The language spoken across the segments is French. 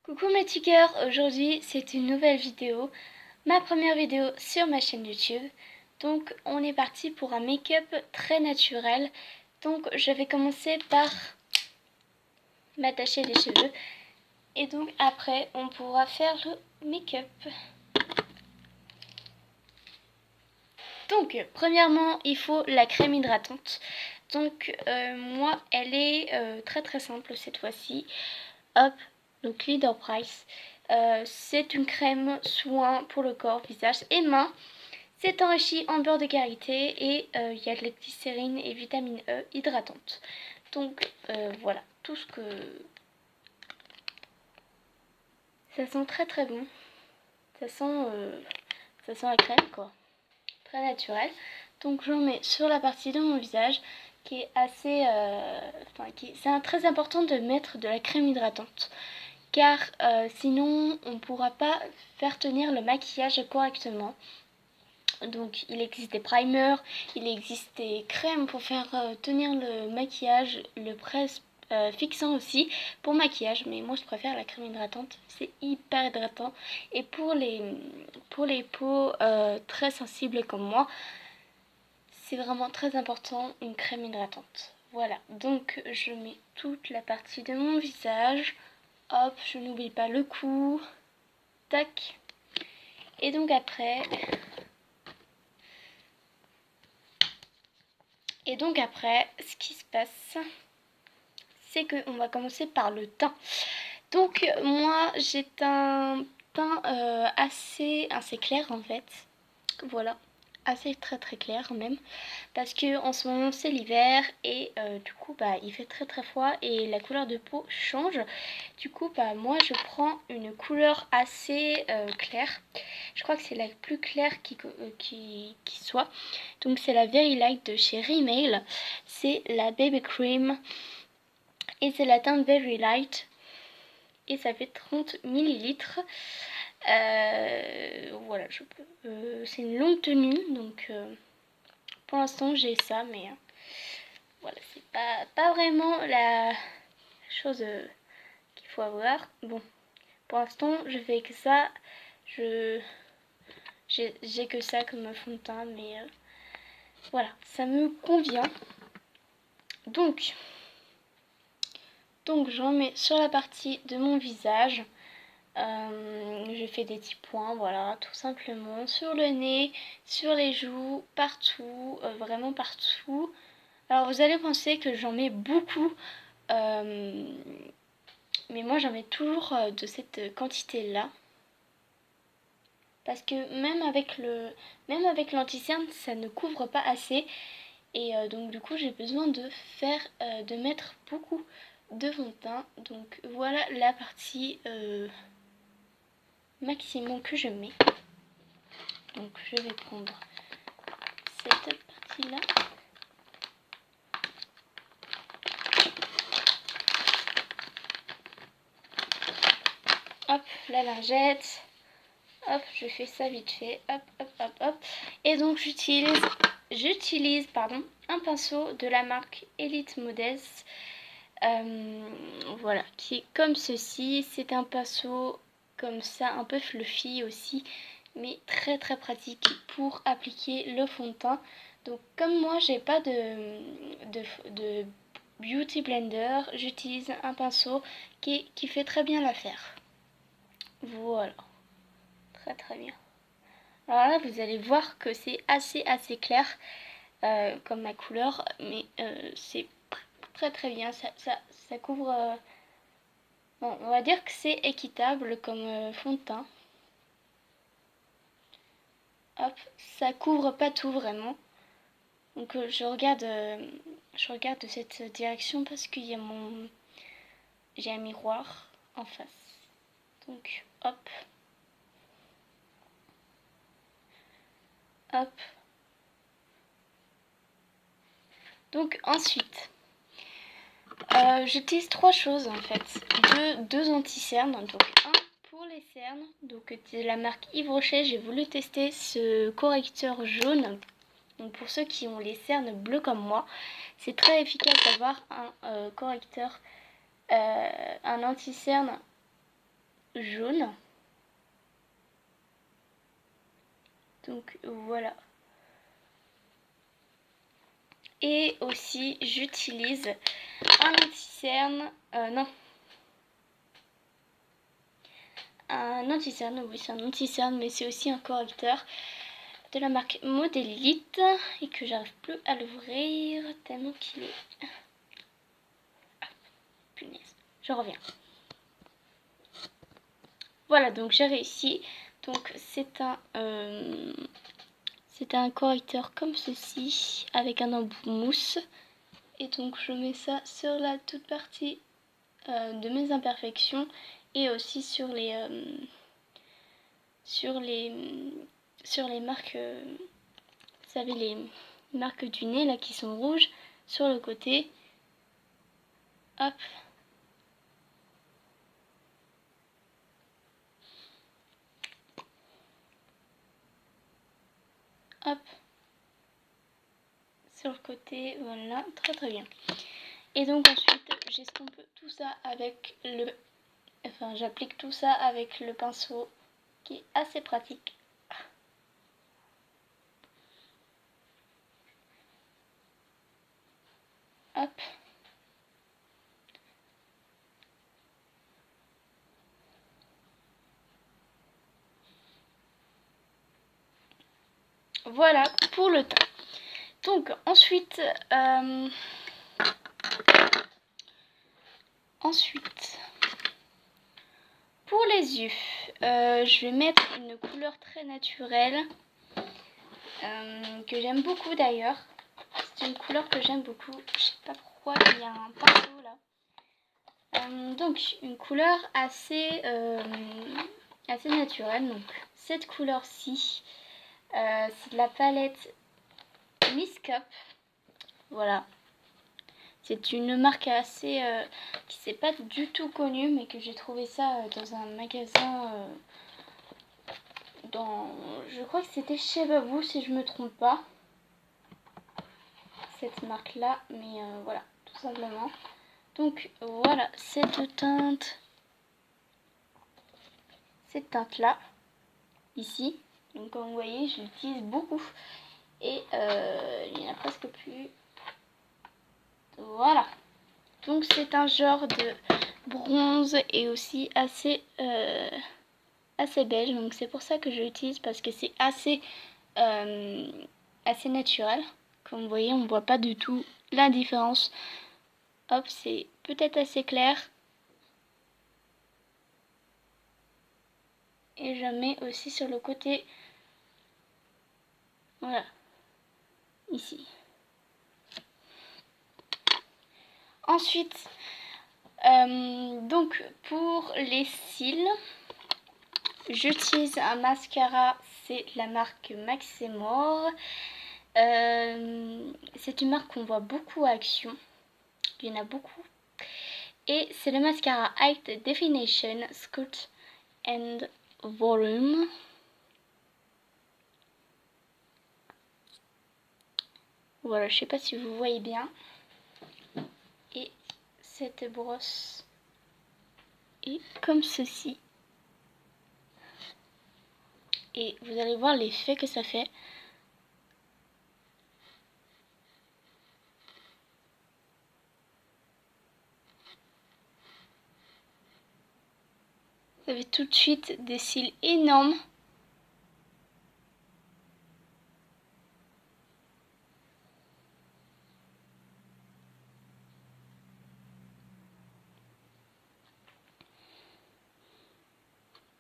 Coucou mes petits cœurs, aujourd'hui c'est une nouvelle vidéo, ma première vidéo sur ma chaîne YouTube. Donc on est parti pour un make-up très naturel. Donc je vais commencer par m'attacher les cheveux et donc après on pourra faire le make-up. Donc premièrement il faut la crème hydratante. Donc moi elle est très simple cette fois-ci. Hop, donc Leader Price. C'est une crème soin pour le corps, visage et mains. C'est enrichi en beurre de karité et il y a de la glycérine et vitamine E hydratante. Donc voilà, tout ce que... Ça sent très bon. Ça sent la crème quoi. Très naturel. Donc j'en mets sur la partie de mon visage qui est assez... c'est très important de mettre de la crème hydratante. Car sinon on ne pourra pas faire tenir le maquillage correctement. Donc il existe des primers, il existe des crèmes pour faire tenir le maquillage, le presse fixant aussi pour maquillage, mais moi je préfère la crème hydratante, c'est hyper hydratant. Et pour les peaux très sensibles comme moi, c'est vraiment très important une crème hydratante. Voilà, donc je mets toute la partie de mon visage. Hop, je n'oublie pas le cou. Tac. Et donc après... ce qui se passe, c'est qu'on va commencer par le teint. Donc moi, j'ai un teint assez clair en fait. Voilà, assez très clair même, parce que en ce moment c'est l'hiver et du coup il fait très froid et la couleur de peau change. Du coup moi je prends une couleur assez claire. Je crois que c'est la plus claire qui soit. Donc c'est la Very Light de chez Rimmel. C'est la Baby Cream et c'est la teinte Very Light et ça fait 30 millilitres. Voilà, c'est une longue tenue, donc pour l'instant j'ai ça, mais voilà, c'est pas vraiment la chose qu'il faut avoir. Bon, pour l'instant je fais que ça, j'ai que ça comme fond de teint, mais voilà, ça me convient. Donc j'en mets sur la partie de mon visage. Je fais des petits points, voilà, tout simplement, sur le nez, sur les joues, partout, vraiment partout. Alors vous allez penser que j'en mets beaucoup, mais moi j'en mets toujours de cette quantité-là. Parce que même avec l'anti-cerne, ça ne couvre pas assez. Et donc du coup j'ai besoin de mettre beaucoup de fond de teint. Donc voilà la partie maximum que je mets. Donc je vais prendre cette partie là. Hop, la lingette. Hop, je fais ça vite fait. Hop. Et donc j'utilise un pinceau de la marque Elite Models. Voilà, qui est comme ceci. C'est un pinceau comme ça, un peu fluffy aussi, mais très pratique pour appliquer le fond de teint. Donc comme moi j'ai pas de beauty blender, j'utilise un pinceau qui fait très bien l'affaire. Voilà, très bien. Alors là vous allez voir que c'est assez clair comme ma couleur, mais c'est très bien, ça couvre... Bon, on va dire que c'est équitable comme fond de teint. Hop, ça couvre pas tout vraiment. Donc je regarde de cette direction parce qu'il y a j'ai un miroir en face. Donc hop. Donc ensuite, j'utilise trois choses en fait. Deux anti-cernes. Donc un pour les cernes. Donc de la marque Yves Rocher, j'ai voulu tester ce correcteur jaune. Donc pour ceux qui ont les cernes bleues comme moi, c'est très efficace d'avoir un correcteur, un anti-cerne jaune. Donc voilà. Et aussi j'utilise un anti-cerne, non, un anti-cerne, oui c'est un anti-cerne mais c'est aussi un correcteur de la marque Modélite et que j'arrive plus à l'ouvrir tellement qu'il est... Ah, punaise, je reviens. Voilà, donc j'ai réussi. Donc c'est un correcteur comme ceci avec un embout mousse. Et donc je mets ça sur la toute partie de mes imperfections et aussi sur les marques, vous savez, les marques du nez là qui sont rouges sur le côté. Hop. Hop. Sur le côté, voilà, très très bien. Et donc ensuite j'estompe tout ça avec le... Enfin j'applique tout ça avec le pinceau qui est assez pratique. Hop. Voilà pour le teint. Donc ensuite, pour les yeux, je vais mettre une couleur très naturelle que j'aime beaucoup d'ailleurs. C'est une couleur que j'aime beaucoup. Je sais pas pourquoi il y a un pinceau là. Donc une couleur assez naturelle. Donc cette couleur-ci, c'est de la palette Miss Cup. Voilà. C'est une marque assez qui c'est pas du tout connue, mais que j'ai trouvé ça dans un magasin je crois que c'était chez Babou si je me trompe pas. Cette marque là, mais voilà, tout simplement. Donc voilà, cette teinte là, ici. Donc comme vous voyez, je l'utilise beaucoup. Et il n'y en a presque plus. Voilà. Donc c'est un genre de bronze et aussi assez beige. Donc c'est pour ça que je l'utilise, parce que c'est assez naturel. Comme vous voyez, on ne voit pas du tout la différence. Hop, c'est peut-être assez clair. Et je mets aussi sur le côté, voilà, ici. Ensuite, donc pour les cils, j'utilise un mascara, c'est la marque Maximor. C'est une marque qu'on voit beaucoup à Action, il y en a beaucoup. Et c'est le mascara Height Definition Sculpt and Volume. Voilà, je sais pas si vous voyez bien. Et cette brosse est comme ceci. Et vous allez voir l'effet que ça fait. Vous avez tout de suite des cils énormes.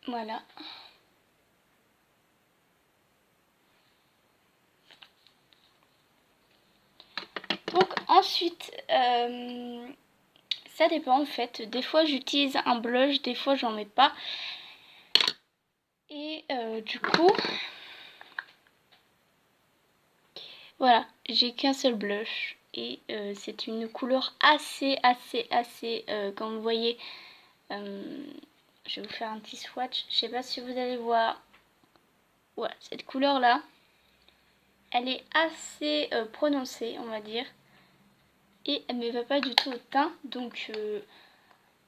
Voilà. Donc ensuite, ça dépend en fait. Des fois j'utilise un blush, des fois j'en mets pas. Et du coup, voilà, j'ai qu'un seul blush. Et c'est une couleur assez, comme vous voyez, je vais vous faire un petit swatch. Je sais pas si vous allez voir. Voilà, cette couleur là, elle est assez prononcée, on va dire. Et elle ne me va pas du tout au teint. Donc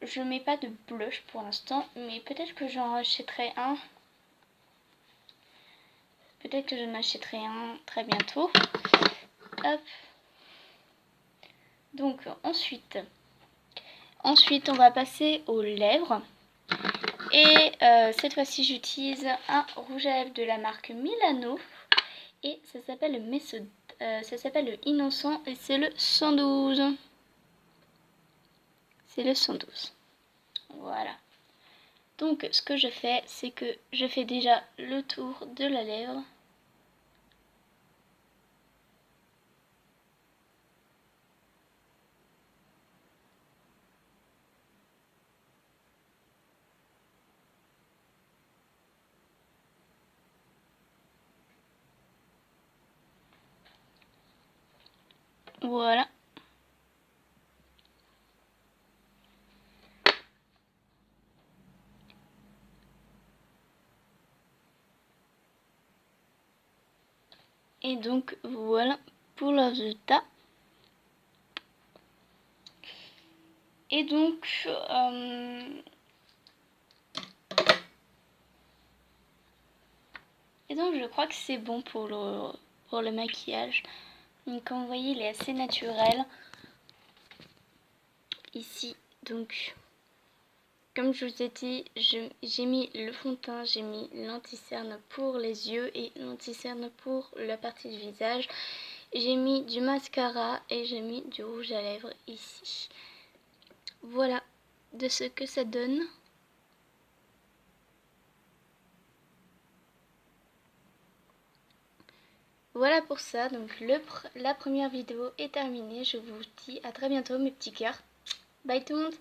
je mets pas de blush pour l'instant, mais peut-être que j'en achèterai un. Peut-être que j'en achèterai un très bientôt. Hop. Donc ensuite on va passer aux lèvres. Et cette fois-ci j'utilise un rouge à lèvres de la marque Milano. Et ça s'appelle le Innocent et c'est le 112. C'est le 112. Voilà. Donc ce que je fais, c'est que je fais déjà le tour de la lèvre. Voilà. Et donc voilà pour le résultat. Et donc je crois que c'est bon pour le maquillage. Donc comme vous voyez, il est assez naturel ici. Donc comme je vous ai dit, j'ai mis le fond de teint, j'ai mis l'anti-cerne pour les yeux et l'anti-cerne pour la partie du visage. J'ai mis du mascara et j'ai mis du rouge à lèvres ici. Voilà de ce que ça donne. Voilà pour ça, donc la première vidéo est terminée. Je vous dis à très bientôt mes petits cœurs. Bye tout le monde.